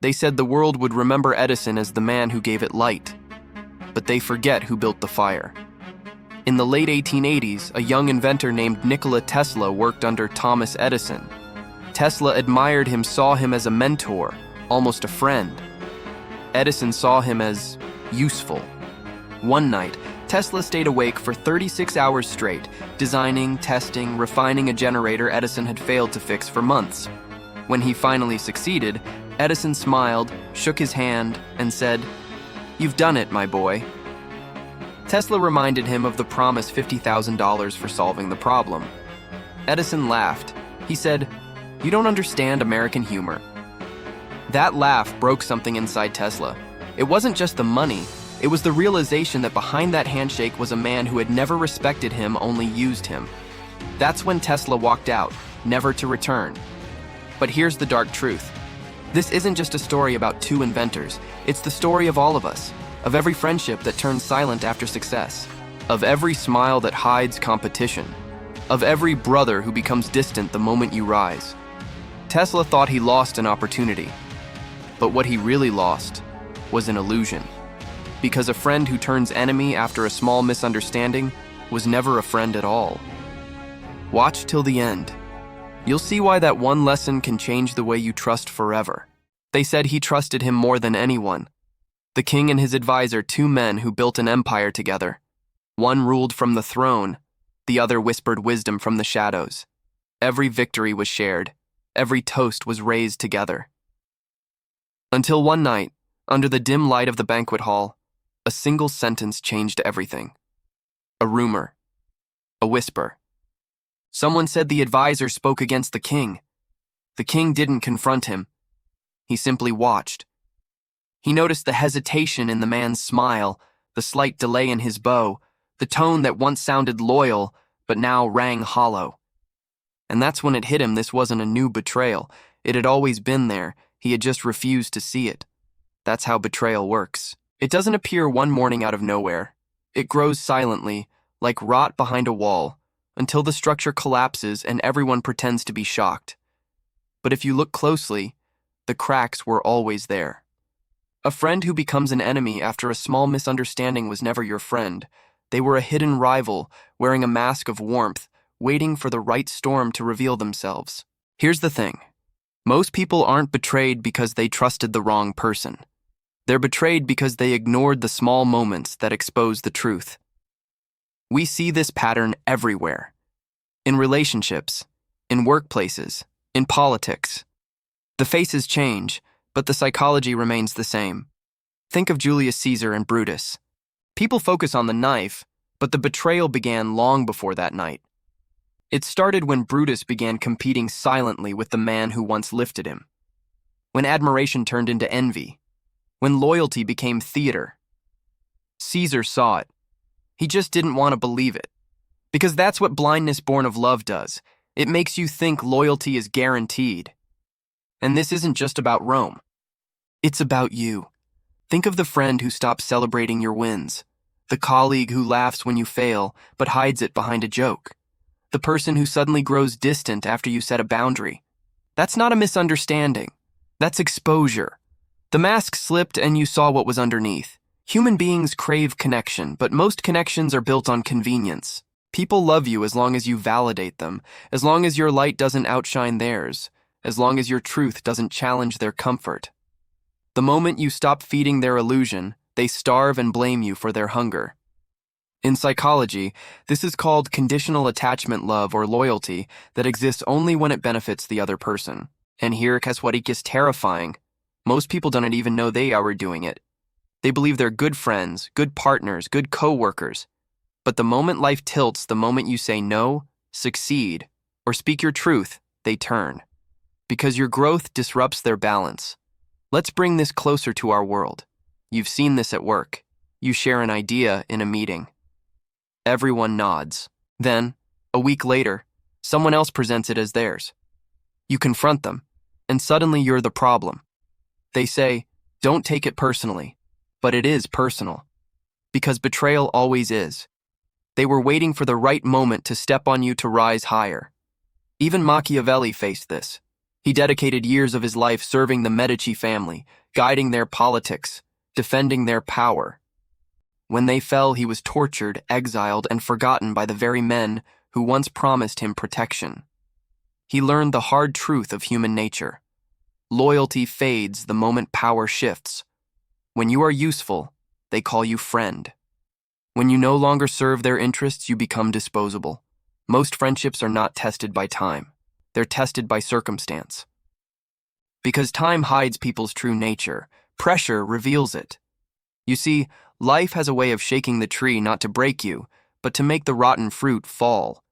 They said the world would remember Edison as the man who gave it light, but they forget who built the fire. In the late 1880s, a young inventor named Nikola Tesla worked under Thomas Edison. Tesla admired him, saw him as a mentor, almost a friend. Edison saw him as useful. One night, Tesla stayed awake for 36 hours straight, designing, testing, refining a generator Edison had failed to fix for months. When he finally succeeded, Edison smiled, shook his hand, and said, "You've done it, my boy." Tesla reminded him of the promised $50,000 for solving the problem. Edison laughed. He said, "You don't understand American humor." That laugh broke something inside Tesla. It wasn't just the money, it was the realization that behind that handshake was a man who had never respected him, only used him. That's when Tesla walked out, never to return. But here's the dark truth. This isn't just a story about two inventors, it's the story of all of us. Of every friendship that turns silent after success, of every smile that hides competition, of every brother who becomes distant the moment you rise. Tesla thought he lost an opportunity, but what he really lost was an illusion. Because a friend who turns enemy after a small misunderstanding was never a friend at all. Watch till the end. You'll see why that one lesson can change the way you trust forever. They said he trusted him more than anyone. The king and his advisor, two men who built an empire together. One ruled from the throne, the other whispered wisdom from the shadows. Every victory was shared, every toast was raised together. Until one night, under the dim light of the banquet hall, a single sentence changed everything. A rumor, a whisper. Someone said the advisor spoke against the king. The king didn't confront him. He simply watched. He noticed the hesitation in the man's smile, the slight delay in his bow, the tone that once sounded loyal, but now rang hollow. And that's when it hit him this wasn't a new betrayal. It had always been there. He had just refused to see it. That's how betrayal works. It doesn't appear one morning out of nowhere. It grows silently, like rot behind a wall, until the structure collapses and everyone pretends to be shocked. But if you look closely, the cracks were always there. A friend who becomes an enemy after a small misunderstanding was never your friend. They were a hidden rival, wearing a mask of warmth, waiting for the right storm to reveal themselves. Here's the thing. Most people aren't betrayed because they trusted the wrong person. They're betrayed because they ignored the small moments that expose the truth. We see this pattern everywhere. In relationships, in workplaces, in politics. The faces change, but the psychology remains the same. Think of Julius Caesar and Brutus. People focus on the knife, but the betrayal began long before that night. It started when Brutus began competing silently with the man who once lifted him. When admiration turned into envy. When loyalty became theater. Caesar saw it. He just didn't want to believe it. Because that's what blindness born of love does. It makes you think loyalty is guaranteed. And this isn't just about Rome. It's about you. Think of the friend who stops celebrating your wins. The colleague who laughs when you fail, but hides it behind a joke. The person who suddenly grows distant after you set a boundary. That's not a misunderstanding. That's exposure. The mask slipped and you saw what was underneath. Human beings crave connection, but most connections are built on convenience. People love you as long as you validate them, as long as your light doesn't outshine theirs, as long as your truth doesn't challenge their comfort. The moment you stop feeding their illusion, they starve and blame you for their hunger. In psychology, this is called conditional attachment love or loyalty that exists only when it benefits the other person. And here is what is terrifying. Most people don't even know they are doing it. They believe they're good friends, good partners, good co-workers. But the moment life tilts, the moment you say no, succeed, or speak your truth, they turn. Because your growth disrupts their balance. Let's bring this closer to our world. You've seen this at work. You share an idea in a meeting. Everyone nods. Then, a week later, someone else presents it as theirs. You confront them, and suddenly you're the problem. They say, don't take it personally, but it is personal. Because betrayal always is. They were waiting for the right moment to step on you to rise higher. Even Machiavelli faced this. He dedicated years of his life serving the Medici family, guiding their politics, defending their power. When they fell, he was tortured, exiled, and forgotten by the very men who once promised him protection. He learned the hard truth of human nature. Loyalty fades the moment power shifts. When you are useful, they call you friend. When you no longer serve their interests, you become disposable. Most friendships are not tested by time. They're tested by circumstance. Because time hides people's true nature, pressure reveals it. You see, life has a way of shaking the tree not to break you, but to make the rotten fruit fall.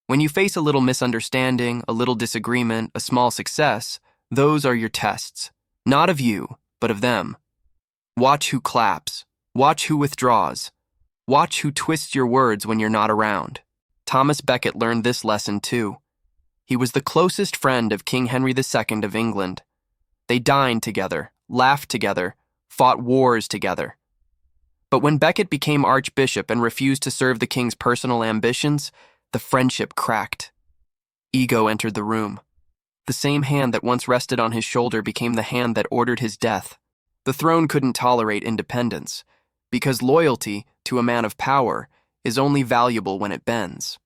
When you face a little misunderstanding, a little disagreement, a small success, those are your tests. Not of you, but of them. Watch who claps. Watch who withdraws. Watch who twists your words when you're not around. Thomas Becket learned this lesson too. He was the closest friend of King Henry II of England. They dined together, laughed together, fought wars together. But when Becket became Archbishop and refused to serve the king's personal ambitions, the friendship cracked. Ego entered the room. The same hand that once rested on his shoulder became the hand that ordered his death. The throne couldn't tolerate independence, because loyalty to a man of power is only valuable when it bends.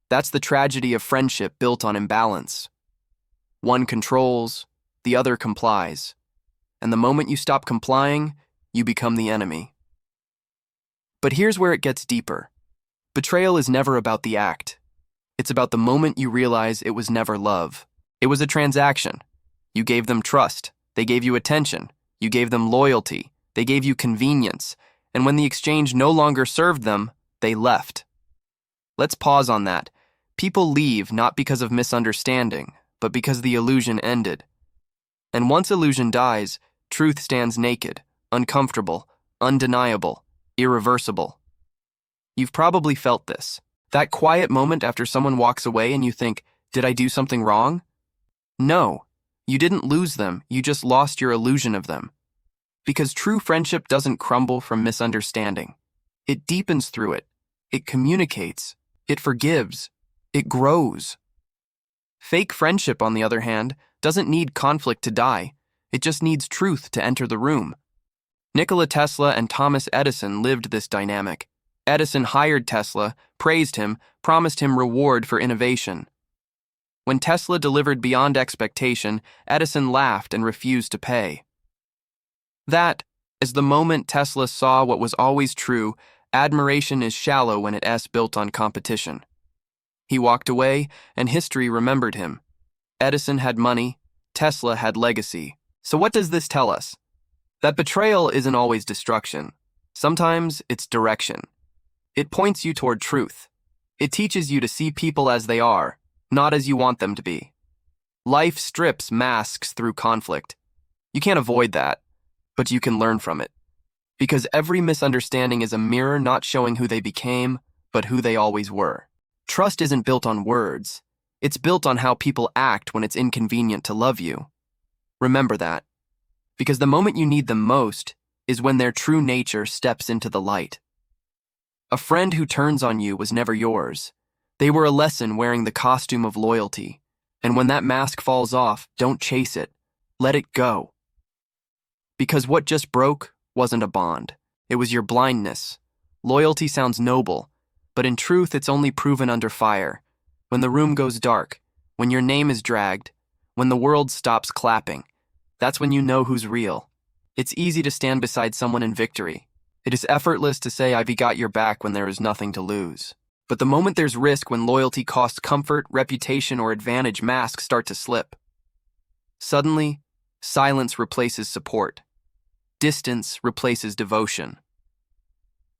That's the tragedy of friendship built on imbalance. One controls, the other complies, and the moment you stop complying, you become the enemy. But here's where it gets deeper. Betrayal is never about the act. It's about the moment you realize it was never love. It was a transaction. You gave them trust. They gave you attention. You gave them loyalty. They gave you convenience. And when the exchange no longer served them, they left. Let's pause on that. People leave not because of misunderstanding, but because the illusion ended. And once illusion dies, truth stands naked, uncomfortable, undeniable, irreversible. You've probably felt this. That quiet moment after someone walks away and you think, did I do something wrong? No, you didn't lose them, you just lost your illusion of them. Because true friendship doesn't crumble from misunderstanding. It deepens through it. It communicates. It forgives. It grows. Fake friendship, on the other hand, doesn't need conflict to die. It just needs truth to enter the room. Nikola Tesla and Thomas Edison lived this dynamic. Edison hired Tesla, praised him, promised him reward for innovation. When Tesla delivered beyond expectation, Edison laughed and refused to pay. That is the moment Tesla saw what was always true: admiration is shallow when it's built on competition. He walked away, and history remembered him. Edison had money, Tesla had legacy. So what does this tell us? That betrayal isn't always destruction. Sometimes it's direction. It points you toward truth. It teaches you to see people as they are, not as you want them to be. Life strips masks through conflict. You can't avoid that, but you can learn from it. Because every misunderstanding is a mirror not showing who they became, but who they always were. Trust isn't built on words. It's built on how people act when it's inconvenient to love you. Remember that. Because the moment you need them most is when their true nature steps into the light. A friend who turns on you was never yours. They were a lesson wearing the costume of loyalty. And when that mask falls off, don't chase it. Let it go. Because what just broke wasn't a bond. It was your blindness. Loyalty sounds noble, but in truth it's only proven under fire. When the room goes dark, when your name is dragged, when the world stops clapping, that's when you know who's real. It's easy to stand beside someone in victory. It is effortless to say, I've got your back when there is nothing to lose. But the moment there's risk, when loyalty costs comfort, reputation, or advantage, masks start to slip. Suddenly, silence replaces support. Distance replaces devotion.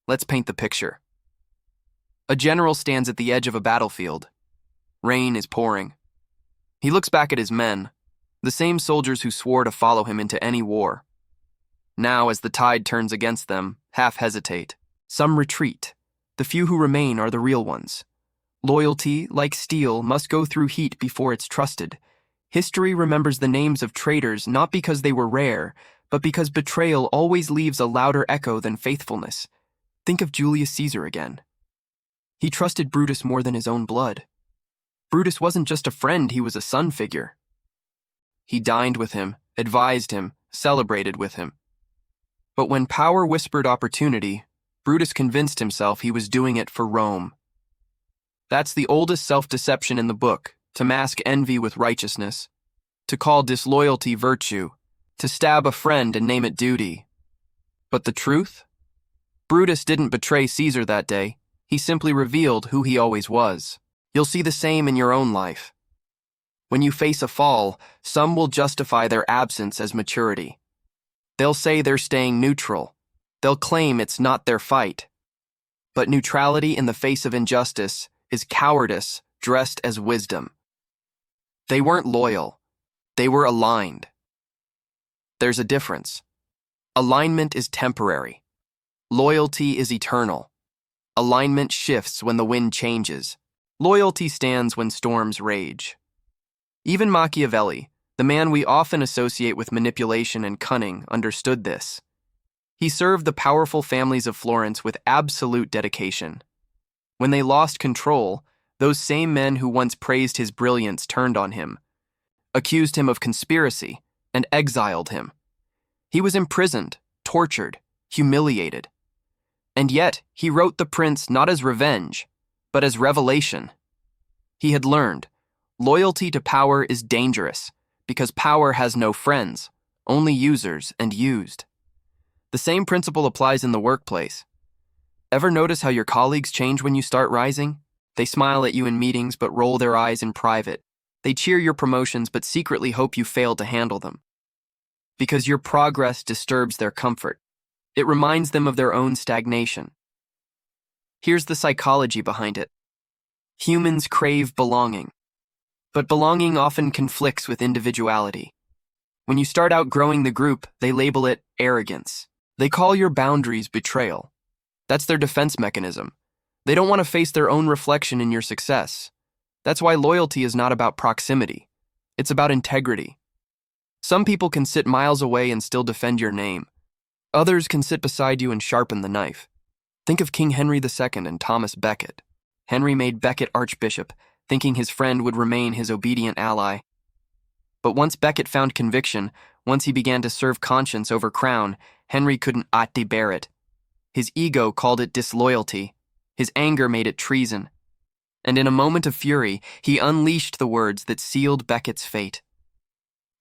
Let's paint the picture. A general stands at the edge of a battlefield. Rain is pouring. He looks back at his men, the same soldiers who swore to follow him into any war. Now, as the tide turns against them, half hesitate. Some retreat. The few who remain are the real ones. Loyalty, like steel, must go through heat before it's trusted. History remembers the names of traitors not because they were rare, but because betrayal always leaves a louder echo than faithfulness. Think of Julius Caesar again. He trusted Brutus more than his own blood. Brutus wasn't just a friend, he was a son figure. He dined with him, advised him, celebrated with him. But when power whispered opportunity, Brutus convinced himself he was doing it for Rome. That's the oldest self-deception in the book, to mask envy with righteousness, to call disloyalty virtue, to stab a friend and name it duty. But the truth? Brutus didn't betray Caesar that day. He simply revealed who he always was. You'll see the same in your own life. When you face a fall, some will justify their absence as maturity. They'll say they're staying neutral. They'll claim it's not their fight. But neutrality in the face of injustice is cowardice dressed as wisdom. They weren't loyal. They were aligned. There's a difference. Alignment is temporary. Loyalty is eternal. Alignment shifts when the wind changes. Loyalty stands when storms rage. Even Machiavelli, the man we often associate with manipulation and cunning, understood this. He served the powerful families of Florence with absolute dedication. When they lost control, those same men who once praised his brilliance turned on him, accused him of conspiracy, and exiled him. He was imprisoned, tortured, humiliated. And yet, he wrote The Prince not as revenge, but as revelation. He had learned, loyalty to power is dangerous, because power has no friends, only users and used. The same principle applies in the workplace. Ever notice how your colleagues change when you start rising? They smile at you in meetings but roll their eyes in private. They cheer your promotions but secretly hope you fail to handle them. Because your progress disturbs their comfort. It reminds them of their own stagnation. Here's the psychology behind it. Humans crave belonging. But belonging often conflicts with individuality. When you start outgrowing the group, they label it arrogance. They call your boundaries betrayal. That's their defense mechanism. They don't want to face their own reflection in your success. That's why loyalty is not about proximity. It's about integrity. Some people can sit miles away and still defend your name. Others can sit beside you and sharpen the knife. Think of King Henry II and Thomas Becket. Henry made Becket archbishop, thinking his friend would remain his obedient ally. But once Becket found conviction, once he began to serve conscience over crown, Henry couldn't bear it. His ego called it disloyalty. His anger made it treason. And in a moment of fury, he unleashed the words that sealed Becket's fate.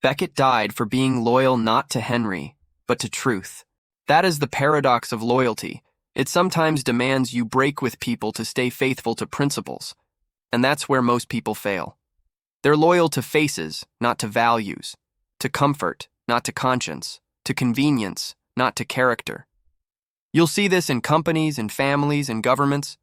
Becket died for being loyal not to Henry, but to truth. That is the paradox of loyalty. It sometimes demands you break with people to stay faithful to principles. And that's where most people fail. They're loyal to faces, not to values, to comfort, not to conscience, to convenience, not to character. You'll see this in companies, in families, in governments.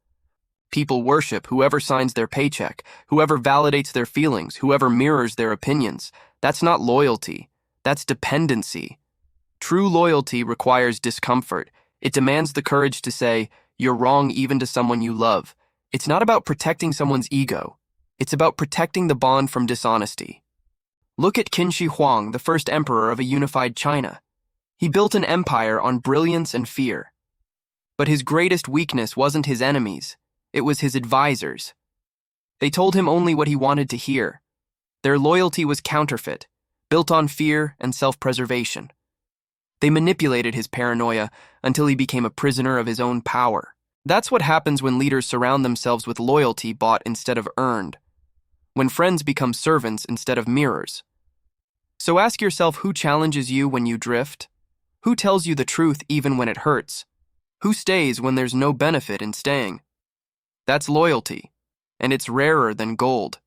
People worship whoever signs their paycheck, whoever validates their feelings, whoever mirrors their opinions. That's not loyalty. That's dependency. True loyalty requires discomfort. It demands the courage to say, you're wrong even to someone you love. It's not about protecting someone's ego. It's about protecting the bond from dishonesty. Look at Qin Shi Huang, the first emperor of a unified China. He built an empire on brilliance and fear. But his greatest weakness wasn't his enemies. It was his advisors. They told him only what he wanted to hear. Their loyalty was counterfeit, built on fear and self-preservation. They manipulated his paranoia until he became a prisoner of his own power. That's what happens when leaders surround themselves with loyalty bought instead of earned. When friends become servants instead of mirrors. So ask yourself who challenges you when you drift? Who tells you the truth even when it hurts? Who stays when there's no benefit in staying? That's loyalty, and it's rarer than gold.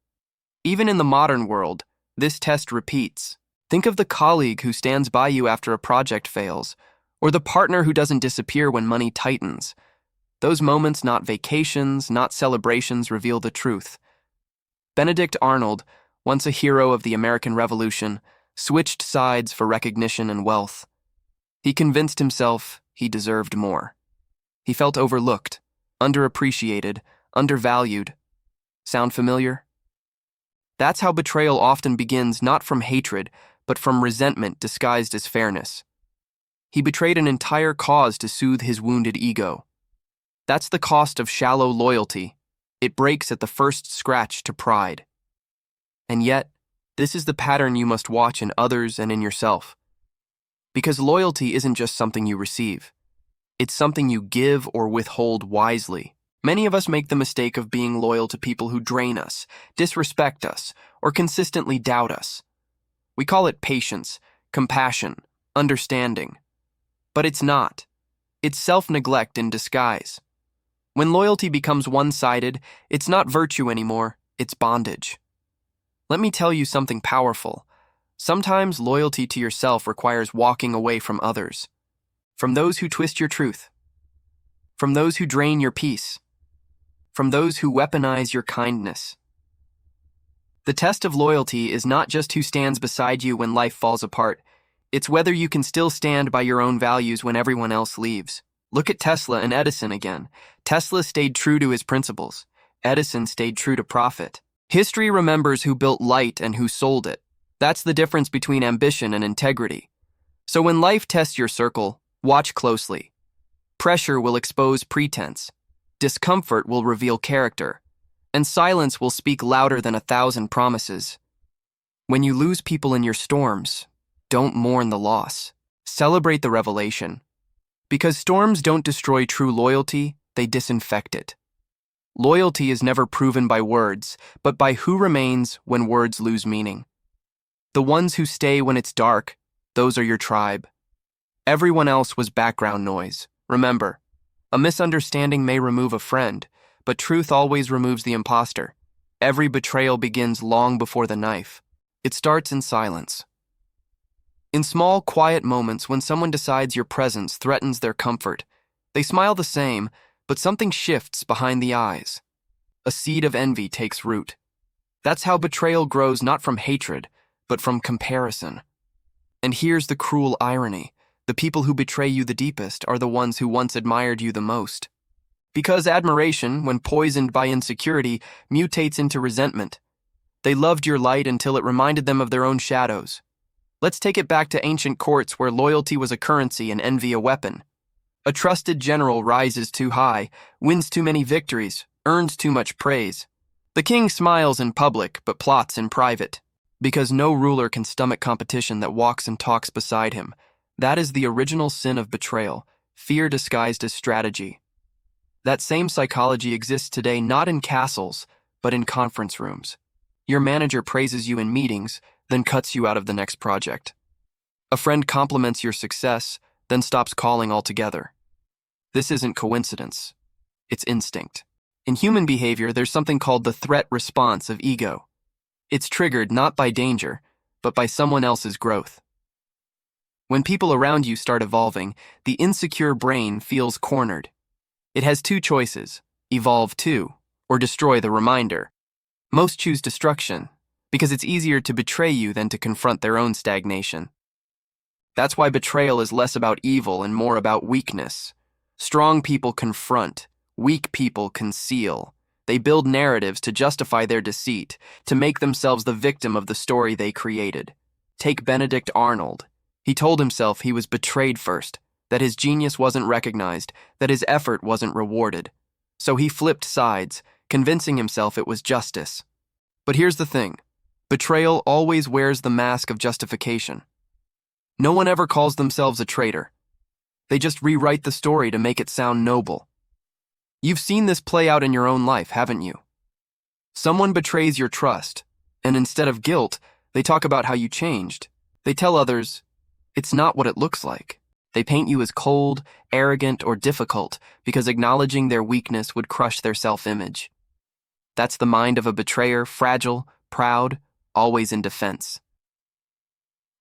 Even in the modern world, this test repeats. Think of the colleague who stands by you after a project fails, or the partner who doesn't disappear when money tightens. Those moments, not vacations, not celebrations, reveal the truth. Benedict Arnold, once a hero of the American Revolution, switched sides for recognition and wealth. He convinced himself he deserved more. He felt overlooked, underappreciated, undervalued. Sound familiar? That's how betrayal often begins, not from hatred, but from resentment disguised as fairness. He betrayed an entire cause to soothe his wounded ego. That's the cost of shallow loyalty. It breaks at the first scratch to pride. And yet, This is the pattern you must watch in others and in yourself. Because loyalty isn't just something you receive. It's something you give or withhold wisely. Many of us make the mistake of being loyal to people who drain us, disrespect us, or consistently doubt us. We call it patience, compassion, understanding. But it's not. It's self-neglect in disguise. When loyalty becomes one-sided, it's not virtue anymore, it's bondage. Let me tell you something powerful. Sometimes loyalty to yourself requires walking away from others. From those who twist your truth. From those who drain your peace. From those who weaponize your kindness. The test of loyalty is not just who stands beside you when life falls apart. It's whether you can still stand by your own values when everyone else leaves. Look at Tesla and Edison again. Tesla stayed true to his principles. Edison stayed true to profit. History remembers who built light and who sold it. That's the difference between ambition and integrity. So when life tests your circle, watch closely. Pressure will expose pretense. Discomfort will reveal character. And silence will speak louder than 1,000 promises. When you lose people in your storms, don't mourn the loss. Celebrate the revelation. Because storms don't destroy true loyalty, they disinfect it. Loyalty is never proven by words, but by who remains when words lose meaning. The ones who stay when it's dark, those are your tribe. Everyone else was background noise. Remember, a misunderstanding may remove a friend, but truth always removes the imposter. Every betrayal begins long before the knife. It starts in silence. In small, quiet moments when someone decides your presence threatens their comfort, they smile the same, but something shifts behind the eyes. A seed of envy takes root. That's how betrayal grows, not from hatred, but from comparison. And here's the cruel irony. The people who betray you the deepest are the ones who once admired you the most. Because admiration, when poisoned by insecurity, mutates into resentment. They loved your light until it reminded them of their own shadows. Let's take it back to ancient courts where loyalty was a currency and envy a weapon. A trusted general rises too high, wins too many victories, earns too much praise. The king smiles in public but plots in private, because no ruler can stomach competition that walks and talks beside him. That is the original sin of betrayal, fear disguised as strategy. That same psychology exists today not in castles, but in conference rooms. Your manager praises you in meetings, then cuts you out of the next project. A friend compliments your success, then stops calling altogether. This isn't coincidence. It's instinct. In human behavior, there's something called the threat response of ego. It's triggered not by danger, but by someone else's growth. When people around you start evolving, the insecure brain feels cornered. It has two choices: evolve to, or destroy the reminder. Most choose destruction, because it's easier to betray you than to confront their own stagnation. That's why betrayal is less about evil and more about weakness. Strong people confront, weak people conceal. They build narratives to justify their deceit, to make themselves the victim of the story they created. Take Benedict Arnold. He told himself he was betrayed first, that his genius wasn't recognized, that his effort wasn't rewarded. So he flipped sides, convincing himself it was justice. But here's the thing. Betrayal always wears the mask of justification. No one ever calls themselves a traitor. They just rewrite the story to make it sound noble. You've seen this play out in your own life, haven't you? Someone betrays your trust, and instead of guilt, they talk about how you changed. They tell others, it's not what it looks like. They paint you as cold, arrogant, or difficult because acknowledging their weakness would crush their self-image. That's the mind of a betrayer, fragile, proud, always in defense.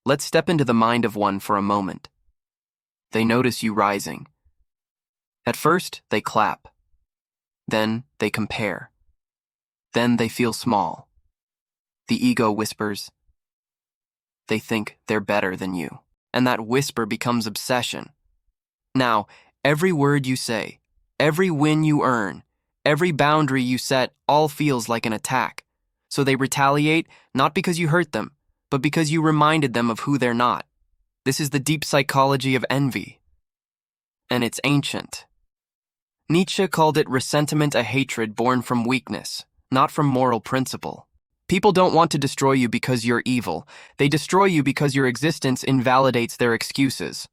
Let's step into the mind of one for a moment. They notice you rising. At first, they clap. Then they compare. Then they feel small. The ego whispers. They think they're better than you. And that whisper becomes obsession. Now, every word you say, every win you earn, every boundary you set all feels like an attack. So they retaliate not because you hurt them, but because you reminded them of who they're not. This is the deep psychology of envy. And it's ancient. Nietzsche called it resentment, a hatred born from weakness, not from moral principle. People don't want to destroy you because you're evil. They destroy you because your existence invalidates their excuses.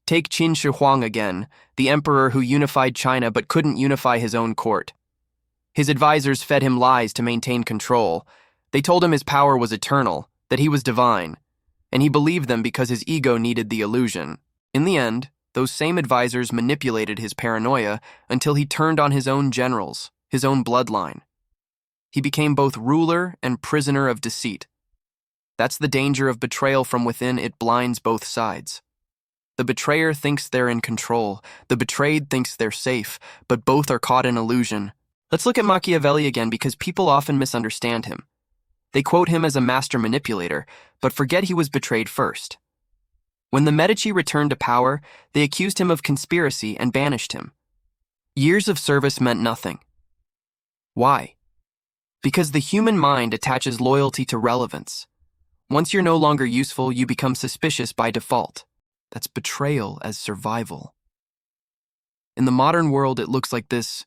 Take Qin Shi Huang again, the emperor who unified China but couldn't unify his own court. His advisors fed him lies to maintain control. They told him his power was eternal, that he was divine, and he believed them because his ego needed the illusion. In the end, those same advisors manipulated his paranoia until he turned on his own generals, his own bloodline. He became both ruler and prisoner of deceit. That's the danger of betrayal from within. It blinds both sides. The betrayer thinks they're in control. The betrayed thinks they're safe, but both are caught in illusion. Let's look at Machiavelli again because people often misunderstand him. They quote him as a master manipulator, but forget he was betrayed first. When the Medici returned to power, they accused him of conspiracy and banished him. Years of service meant nothing. Why? Because the human mind attaches loyalty to relevance. Once you're no longer useful, you become suspicious by default. That's betrayal as survival. In the modern world, it looks like this.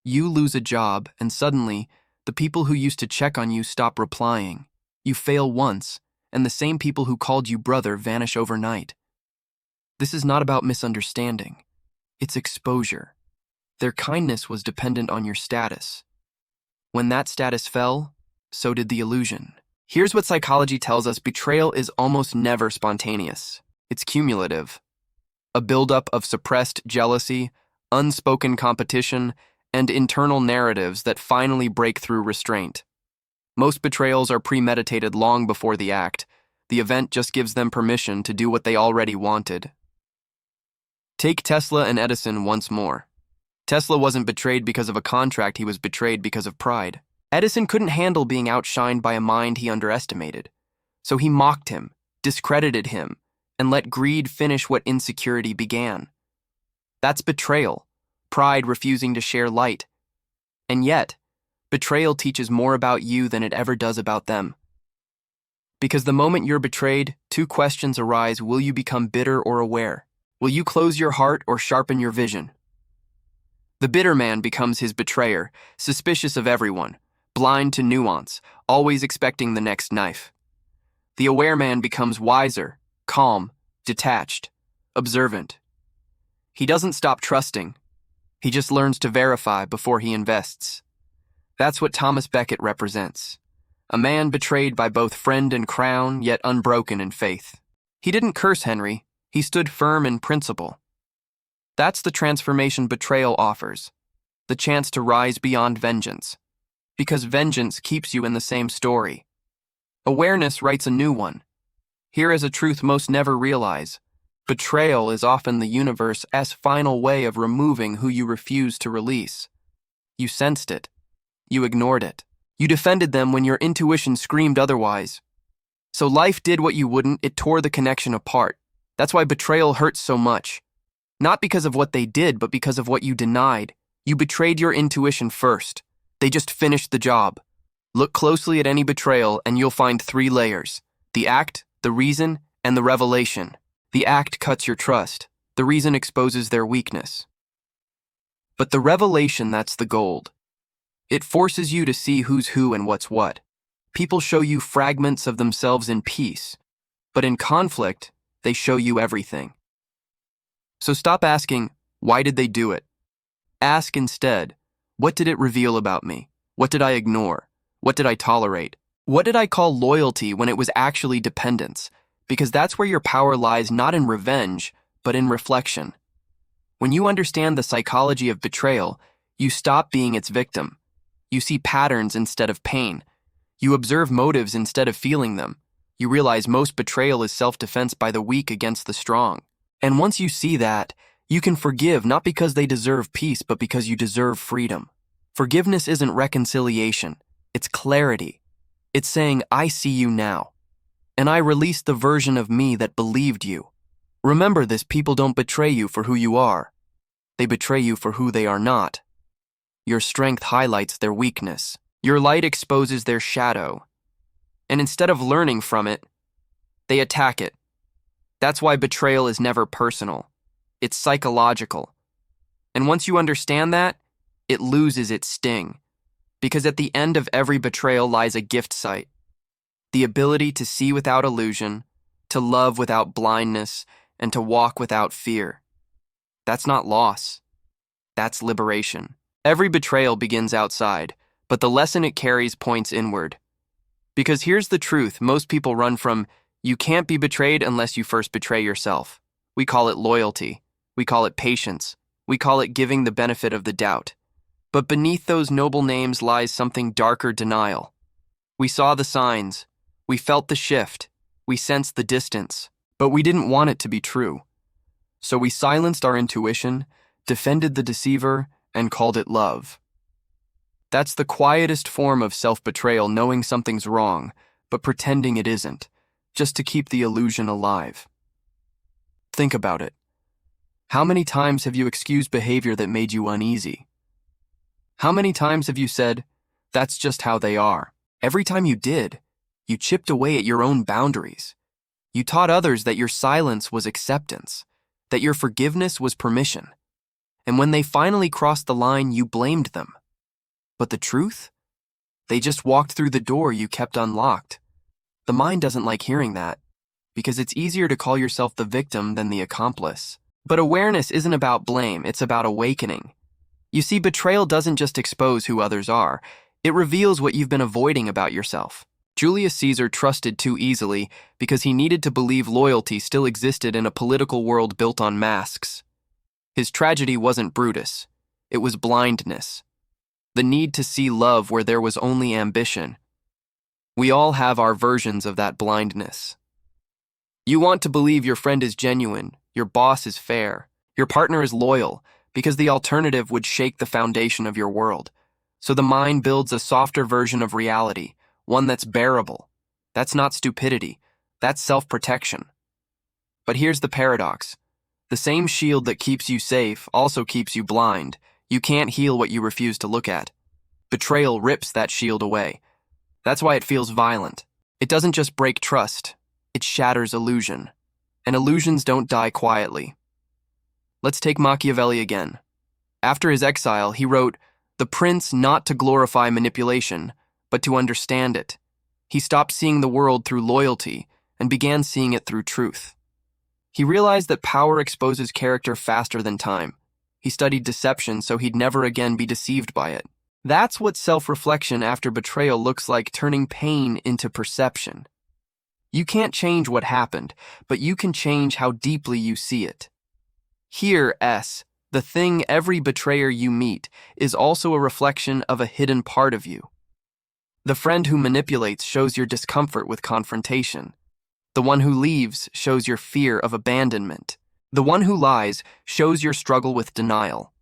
You lose a job, and suddenly, the people who used to check on you stop replying. You fail once, and the same people who called you brother vanish overnight. This is not about misunderstanding. It's exposure. Their kindness was dependent on your status. When that status fell, so did the illusion. Here's what psychology tells us: betrayal is almost never spontaneous. It's cumulative. A buildup of suppressed jealousy, unspoken competition, and internal narratives that finally break through restraint. Most betrayals are premeditated long before the act. The event just gives them permission to do what they already wanted. Take Tesla and Edison once more. Tesla wasn't betrayed because of a contract, he was betrayed because of pride. Edison couldn't handle being outshined by a mind he underestimated. So he mocked him, discredited him, and let greed finish what insecurity began. That's betrayal. Pride refusing to share light. And yet, betrayal teaches more about you than it ever does about them. Because the moment you're betrayed, two questions arise: will you become bitter or aware? Will you close your heart or sharpen your vision? The bitter man becomes his betrayer, suspicious of everyone, blind to nuance, always expecting the next knife. The aware man becomes wiser, calm, detached, observant. He doesn't stop trusting. He just learns to verify before he invests. That's what Thomas Becket represents. A man betrayed by both friend and crown, yet unbroken in faith. He didn't curse Henry. He stood firm in principle. That's the transformation betrayal offers, the chance to rise beyond vengeance. Because vengeance keeps you in the same story. Awareness writes a new one. Here is a truth most never realize. Betrayal is often the universe's final way of removing who you refuse to release. You sensed it. You ignored it. You defended them when your intuition screamed otherwise. So life did what you wouldn't, it tore the connection apart. That's why betrayal hurts so much. Not because of what they did, but because of what you denied. You betrayed your intuition first. They just finished the job. Look closely at any betrayal and you'll find 3 layers: the act, the reason, and the revelation. The act cuts your trust. The reason exposes their weakness. But the revelation, that's the gold. It forces you to see who's who and what's what. People show you fragments of themselves in peace, but in conflict, they show you everything. So stop asking, why did they do it? Ask instead, what did it reveal about me? What did I ignore? What did I tolerate? What did I call loyalty when it was actually dependence? Because that's where your power lies, not in revenge, but in reflection. When you understand the psychology of betrayal, you stop being its victim. You see patterns instead of pain. You observe motives instead of feeling them. You realize most betrayal is self-defense by the weak against the strong. And once you see that, you can forgive not because they deserve peace, but because you deserve freedom. Forgiveness isn't reconciliation. It's clarity. It's saying, I see you now. And I release the version of me that believed you. Remember this: people don't betray you for who you are. They betray you for who they are not. Your strength highlights their weakness. Your light exposes their shadow. And instead of learning from it, they attack it. That's why betrayal is never personal. It's psychological. And once you understand that, it loses its sting. Because at the end of every betrayal lies a gift site, the ability to see without illusion, to love without blindness, and to walk without fear. That's not loss. That's liberation. Every betrayal begins outside, but the lesson it carries points inward. Because here's the truth most people run from: you can't be betrayed unless you first betray yourself. We call it loyalty. We call it patience. We call it giving the benefit of the doubt. But beneath those noble names lies something darker: denial. We saw the signs. We felt the shift. We sensed the distance. But we didn't want it to be true. So we silenced our intuition, defended the deceiver, and called it love. That's the quietest form of self-betrayal, knowing something's wrong, but pretending it isn't, just to keep the illusion alive. Think about it. How many times have you excused behavior that made you uneasy? How many times have you said, "That's just how they are"? Every time you did, you chipped away at your own boundaries. You taught others that your silence was acceptance, that your forgiveness was permission. And when they finally crossed the line, you blamed them. But the truth? They just walked through the door you kept unlocked. The mind doesn't like hearing that, because it's easier to call yourself the victim than the accomplice. But awareness isn't about blame, it's about awakening. You see, betrayal doesn't just expose who others are, it reveals what you've been avoiding about yourself. Julius Caesar trusted too easily because he needed to believe loyalty still existed in a political world built on masks. His tragedy wasn't Brutus, it was blindness. The need to see love where there was only ambition. We all have our versions of that blindness. You want to believe your friend is genuine, your boss is fair, your partner is loyal, because the alternative would shake the foundation of your world. So the mind builds a softer version of reality, one that's bearable. That's not stupidity, that's self-protection. But here's the paradox. The same shield that keeps you safe also keeps you blind. You can't heal what you refuse to look at. Betrayal rips that shield away. That's why it feels violent. It doesn't just break trust, it shatters illusion. And illusions don't die quietly. Let's take Machiavelli again. After his exile, he wrote, "The prince not to glorify manipulation, but to understand it." He stopped seeing the world through loyalty and began seeing it through truth. He realized that power exposes character faster than time. He studied deception so he'd never again be deceived by it. That's what self-reflection after betrayal looks like, turning pain into perception. You can't change what happened, but you can change how deeply you see it. Here, the thing: every betrayer you meet is also a reflection of a hidden part of you. The friend who manipulates shows your discomfort with confrontation. The one who leaves shows your fear of abandonment. The one who lies shows your struggle with denial.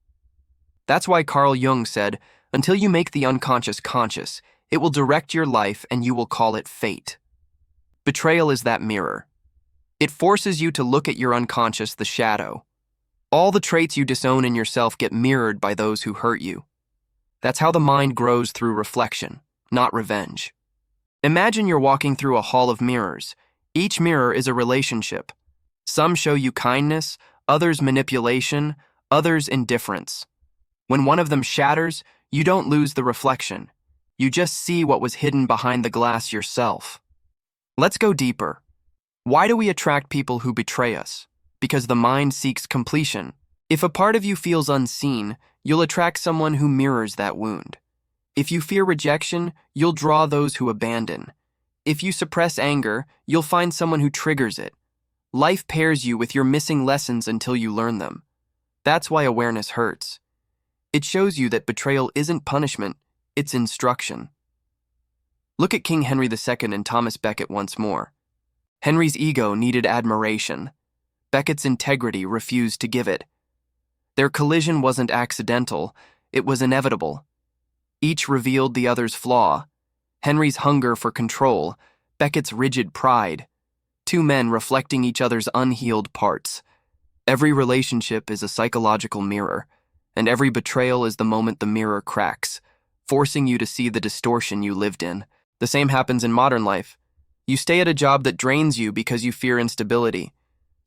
That's why Carl Jung said, "Until you make the unconscious conscious, it will direct your life and you will call it fate." Betrayal is that mirror. It forces you to look at your unconscious, the shadow. All the traits you disown in yourself get mirrored by those who hurt you. That's how the mind grows, through reflection, not revenge. Imagine you're walking through a hall of mirrors. Each mirror is a relationship. Some show you kindness, others manipulation, others indifference. When one of them shatters, you don't lose the reflection. You just see what was hidden behind the glass yourself. Let's go deeper. Why do we attract people who betray us? Because the mind seeks completion. If a part of you feels unseen, you'll attract someone who mirrors that wound. If you fear rejection, you'll draw those who abandon. If you suppress anger, you'll find someone who triggers it. Life pairs you with your missing lessons until you learn them. That's why awareness hurts. It shows you that betrayal isn't punishment, it's instruction. Look at King Henry II and Thomas Becket once more. Henry's ego needed admiration. Becket's integrity refused to give it. Their collision wasn't accidental, it was inevitable. Each revealed the other's flaw. Henry's hunger for control, Becket's rigid pride. Two men reflecting each other's unhealed parts. Every relationship is a psychological mirror, and every betrayal is the moment the mirror cracks, forcing you to see the distortion you lived in. The same happens in modern life. You stay at a job that drains you because you fear instability.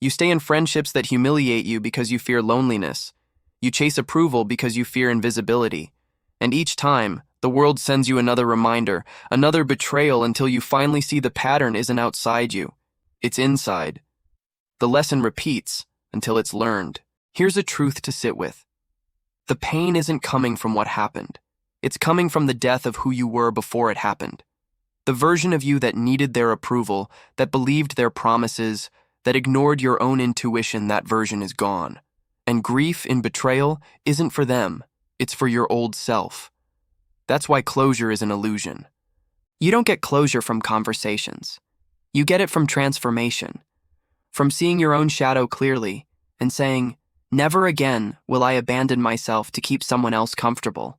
You stay in friendships that humiliate you because you fear loneliness. You chase approval because you fear invisibility. And each time, The world sends you another reminder, another betrayal until you finally see the pattern isn't outside you. It's inside. The lesson repeats until it's learned. Here's a truth to sit with. The pain isn't coming from what happened. It's coming from the death of who you were before it happened. The version of you that needed their approval, that believed their promises, that ignored your own intuition, that version is gone. And grief in betrayal isn't for them. It's for your old self. That's why closure is an illusion. You don't get closure from conversations. You get it from transformation. From seeing your own shadow clearly and saying, "Never again will I abandon myself to keep someone else comfortable."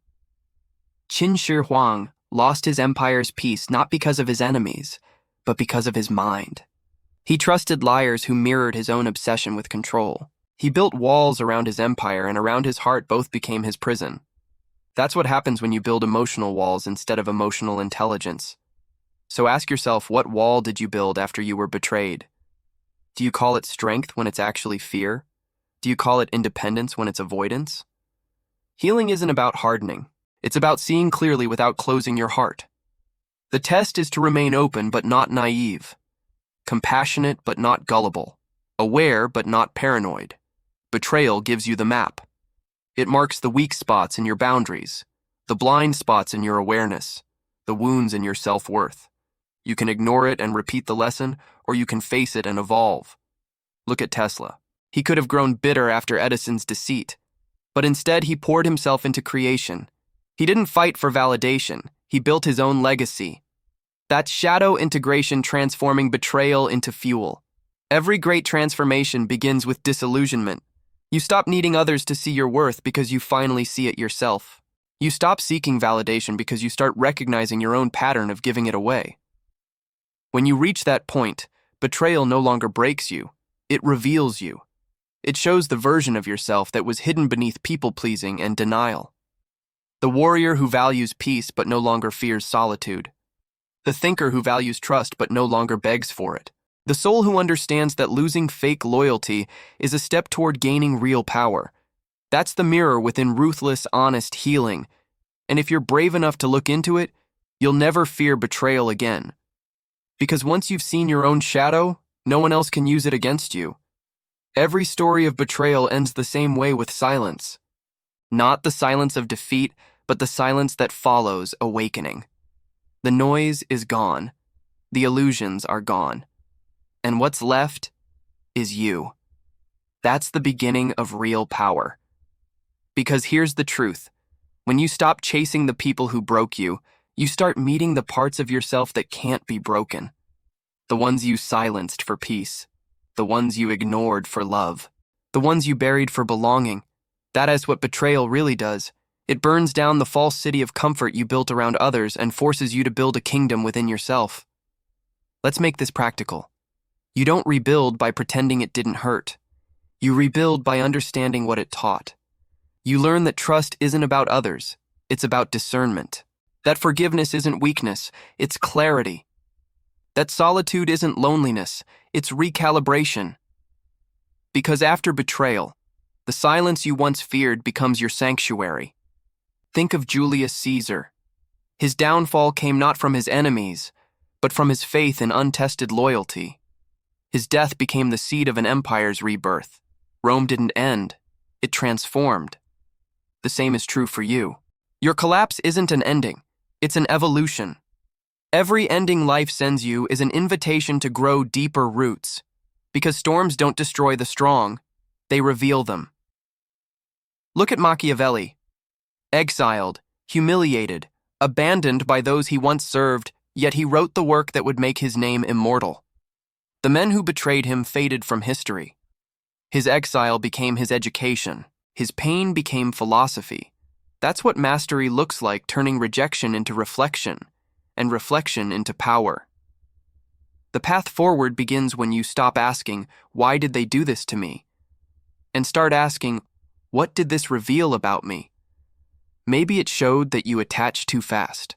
Qin Shi Huang lost his empire's peace not because of his enemies, but because of his mind. He trusted liars who mirrored his own obsession with control. He built walls around his empire, and around his heart both became his prison. That's what happens when you build emotional walls instead of emotional intelligence. So ask yourself, what wall did you build after you were betrayed? Do you call it strength when it's actually fear? Do you call it independence when it's avoidance? Healing isn't about hardening. It's about seeing clearly without closing your heart. The test is to remain open but not naive, compassionate but not gullible, aware but not paranoid. Betrayal gives you the map. It marks the weak spots in your boundaries, the blind spots in your awareness, the wounds in your self-worth. You can ignore it and repeat the lesson, or you can face it and evolve. Look at Tesla. He could have grown bitter after Edison's deceit, but instead he poured himself into creation. He didn't fight for validation. He built his own legacy. That's shadow integration, transforming betrayal into fuel. Every great transformation begins with disillusionment. You stop needing others to see your worth because you finally see it yourself. You stop seeking validation because you start recognizing your own pattern of giving it away. When you reach that point, betrayal no longer breaks you. It reveals you. It shows the version of yourself that was hidden beneath people-pleasing and denial. The warrior who values peace but no longer fears solitude. The thinker who values trust but no longer begs for it. The soul who understands that losing fake loyalty is a step toward gaining real power. That's the mirror within ruthless, honest healing. And if you're brave enough to look into it, you'll never fear betrayal again. Because once you've seen your own shadow, no one else can use it against you. Every story of betrayal ends the same way, with silence. Not the silence of defeat, but the silence that follows awakening. The noise is gone. The illusions are gone. And what's left is you. That's the beginning of real power. Because here's the truth. When you stop chasing the people who broke you, you start meeting the parts of yourself that can't be broken. The ones you silenced for peace. The ones you ignored for love. The ones you buried for belonging. That is what betrayal really does. It burns down the false city of comfort you built around others and forces you to build a kingdom within yourself. Let's make this practical. You don't rebuild by pretending it didn't hurt. You rebuild by understanding what it taught. You learn that trust isn't about others. It's about discernment. That forgiveness isn't weakness. It's clarity. That solitude isn't loneliness. It's recalibration. Because after betrayal, the silence you once feared becomes your sanctuary. Think of Julius Caesar. His downfall came not from his enemies, but from his faith in untested loyalty. His death became the seed of an empire's rebirth. Rome didn't end. It transformed. The same is true for you. Your collapse isn't an ending. It's an evolution. Every ending life sends you is an invitation to grow deeper roots. Because storms don't destroy the strong, they reveal them. Look at Machiavelli. Exiled, humiliated, abandoned by those he once served, yet he wrote the work that would make his name immortal. The men who betrayed him faded from history. His exile became his education. His pain became philosophy. That's what mastery looks like, turning rejection into reflection, and reflection into power. The path forward begins when you stop asking, "Why did they do this to me?" and start asking, "What did this reveal about me?" Maybe it showed that you attach too fast,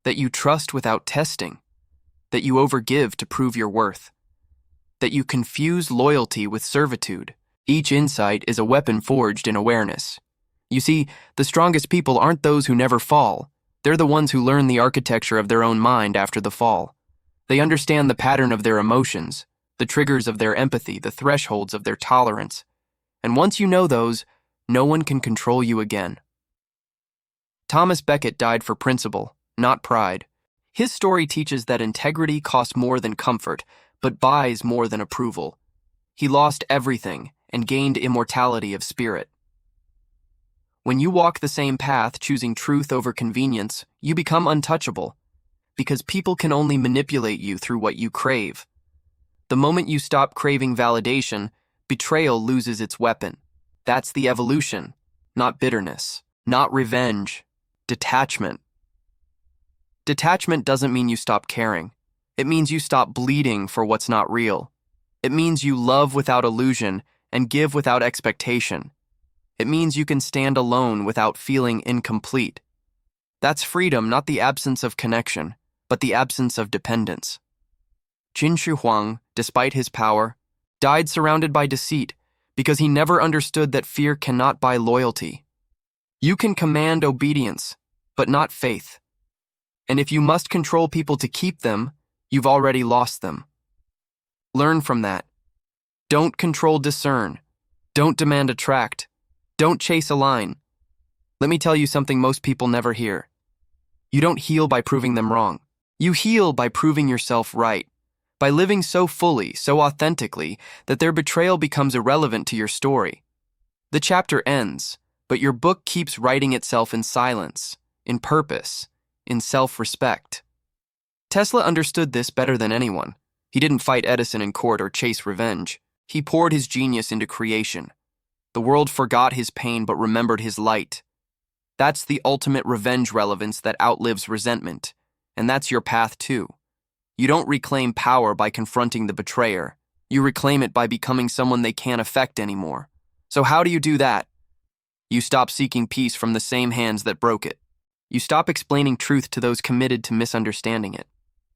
that you trust without testing, that you overgive to prove your worth, that you confuse loyalty with servitude. Each insight is a weapon forged in awareness. You see, the strongest people aren't those who never fall. They're the ones who learn the architecture of their own mind after the fall. They understand the pattern of their emotions, the triggers of their empathy, the thresholds of their tolerance. And once you know those, no one can control you again. Thomas Becket died for principle, not pride. His story teaches that integrity costs more than comfort, but buys more than approval. He lost everything and gained immortality of spirit. When you walk the same path, choosing truth over convenience, you become untouchable, because people can only manipulate you through what you crave. The moment you stop craving validation, betrayal loses its weapon. That's the evolution, not bitterness, not revenge, detachment. Detachment doesn't mean you stop caring. It means you stop bleeding for what's not real. It means you love without illusion and give without expectation. It means you can stand alone without feeling incomplete. That's freedom, not the absence of connection, but the absence of dependence. Qin Shi Huang, despite his power, died surrounded by deceit because he never understood that fear cannot buy loyalty. You can command obedience, but not faith. And if you must control people to keep them, you've already lost them. Learn from that. Don't control, discern. Don't demand, attract. Don't chase a line. Let me tell you something most people never hear. You don't heal by proving them wrong. You heal by proving yourself right, by living so fully, so authentically, that their betrayal becomes irrelevant to your story. The chapter ends, but your book keeps writing itself in silence, in purpose, in self-respect. Tesla understood this better than anyone. He didn't fight Edison in court or chase revenge. He poured his genius into creation. The world forgot his pain but remembered his light. That's the ultimate revenge relevance that outlives resentment, and that's your path too. You don't reclaim power by confronting the betrayer. You reclaim it by becoming someone they can't affect anymore. So how do you do that? You stop seeking peace from the same hands that broke it. You stop explaining truth to those committed to misunderstanding it.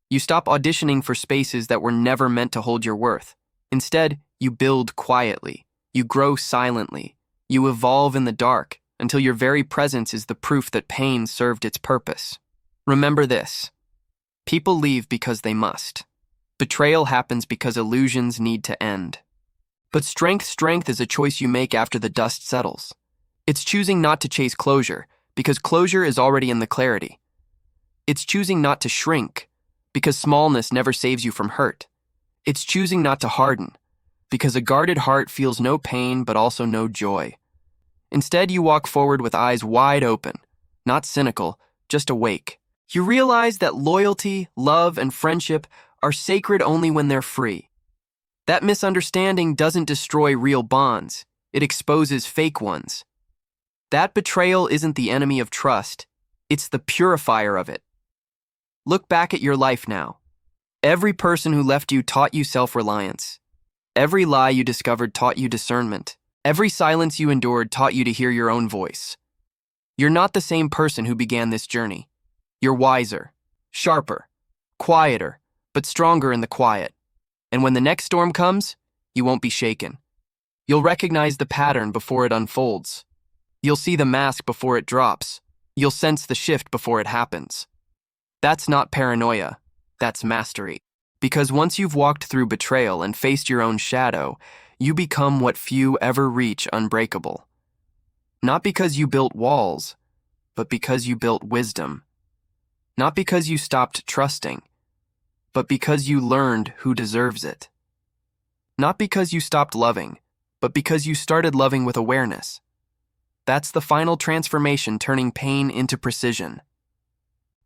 You stop auditioning for spaces that were never meant to hold your worth. Instead, you build quietly. You grow silently. You evolve in the dark until your very presence is the proof that pain served its purpose. Remember this. People leave because they must. Betrayal happens because illusions need to end. But strength is a choice you make after the dust settles. It's choosing not to chase closure, because closure is already in the clarity. It's choosing not to shrink, because smallness never saves you from hurt. It's choosing not to harden, because a guarded heart feels no pain but also no joy. Instead, you walk forward with eyes wide open, not cynical, just awake. You realize that loyalty, love, and friendship are sacred only when they're free. That misunderstanding doesn't destroy real bonds, it exposes fake ones. That betrayal isn't the enemy of trust, it's the purifier of it. Look back at your life now. Every person who left you taught you self-reliance. Every lie you discovered taught you discernment. Every silence you endured taught you to hear your own voice. You're not the same person who began this journey. You're wiser, sharper, quieter, but stronger in the quiet. And when the next storm comes, you won't be shaken. You'll recognize the pattern before it unfolds. You'll see the mask before it drops. You'll sense the shift before it happens. That's not paranoia, that's mastery. Because once you've walked through betrayal and faced your own shadow, you become what few ever reach: unbreakable. Not because you built walls, but because you built wisdom. Not because you stopped trusting, but because you learned who deserves it. Not because you stopped loving, but because you started loving with awareness. That's the final transformation, turning pain into precision.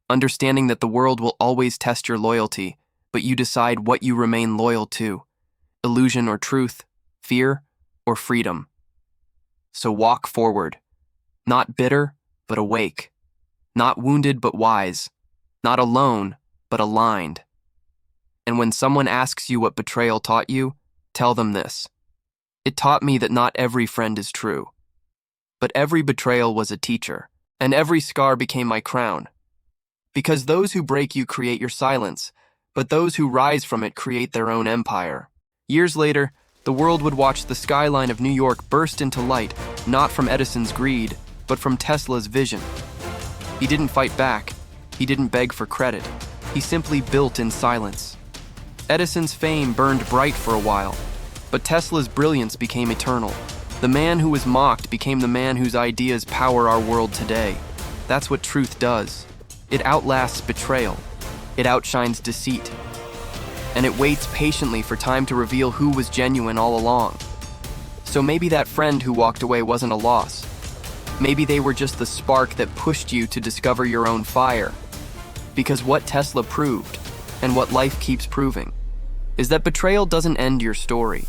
Understanding that the world will always test your loyalty, but you decide what you remain loyal to: illusion or truth, fear or freedom. So walk forward, not bitter, but awake, not wounded, but wise, not alone, but aligned. And when someone asks you what betrayal taught you, tell them this: it taught me that not every friend is true, but every betrayal was a teacher, and every scar became my crown. Because those who break you create your silence, but those who rise from it create their own empire. Years later, the world would watch the skyline of New York burst into light, not from Edison's greed, but from Tesla's vision. He didn't fight back. He didn't beg for credit. He simply built in silence. Edison's fame burned bright for a while, but Tesla's brilliance became eternal. The man who was mocked became the man whose ideas power our world today. That's what truth does. It outlasts betrayal. It outshines deceit. And it waits patiently for time to reveal who was genuine all along. So maybe that friend who walked away wasn't a loss. Maybe they were just the spark that pushed you to discover your own fire. Because what Tesla proved, and what life keeps proving, is that betrayal doesn't end your story.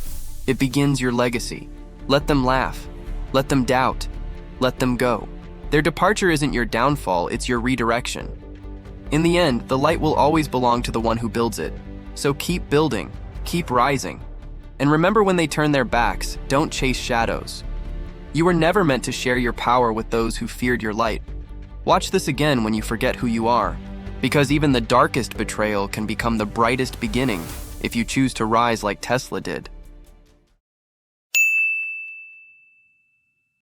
It begins your legacy. Let them laugh. Let them doubt. Let them go. Their departure isn't your downfall, it's your redirection. In the end, the light will always belong to the one who builds it. So keep building, keep rising. And remember, when they turn their backs, don't chase shadows. You were never meant to share your power with those who feared your light. Watch this again when you forget who you are, because even the darkest betrayal can become the brightest beginning if you choose to rise like Tesla did.